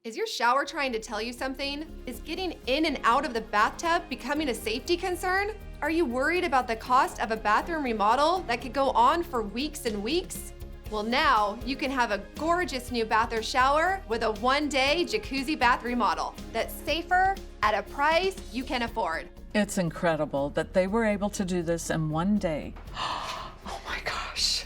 Is your shower trying to tell you something? Is getting in and out of the bathtub becoming a safety concern? Are you worried about the cost of a bathroom remodel that could go on for weeks and weeks? Well, now you can have a gorgeous new bath or shower with a one-day Jacuzzi Bath Remodel that's safer at a price you can afford. It's incredible that they were able to do this in one day. Oh my gosh.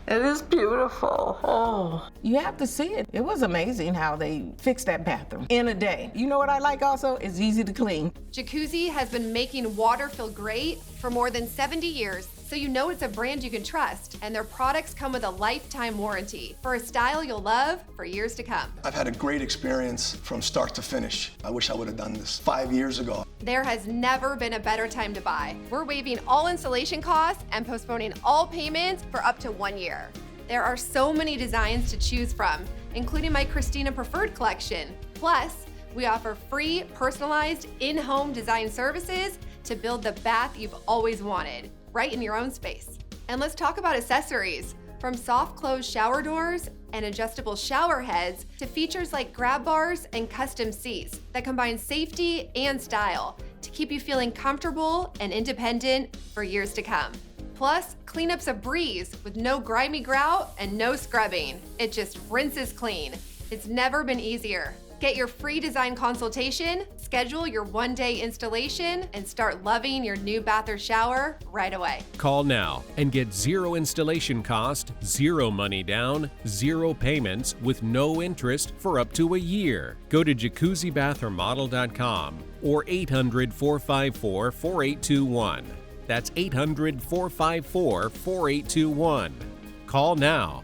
It is beautiful. Oh, you have to see it. It was amazing how they fixed that bathroom in a day. You know what I like also? It's easy to clean. Jacuzzi has been making water feel great for more than 70 years, so you know it's a brand you can trust, and their products come with a lifetime warranty for a style you'll love for years to come. I've had a great experience from start to finish. I wish I would have done this 5 years ago. There has never been a better time to buy. We're waiving all installation costs and postponing all payments for up to 1 year. There are so many designs to choose from, including my Christina Preferred collection. Plus, we offer free, personalized, in-home design services to build the bath you've always wanted, right in your own space. And let's talk about accessories. From soft close shower doors and adjustable shower heads to features like grab bars and custom seats that combine safety and style to keep you feeling comfortable and independent for years to come. Plus, cleanup's a breeze with no grimy grout and no scrubbing. It just rinses clean. It's never been easier. Get your free design consultation, schedule your one-day installation, and start loving your new bath or shower right away. Call now and get zero installation cost, zero money down, zero payments with no interest for up to a year. Go to jacuzzibathremodel.com or 800-454-4821. That's 800-454-4821. Call now.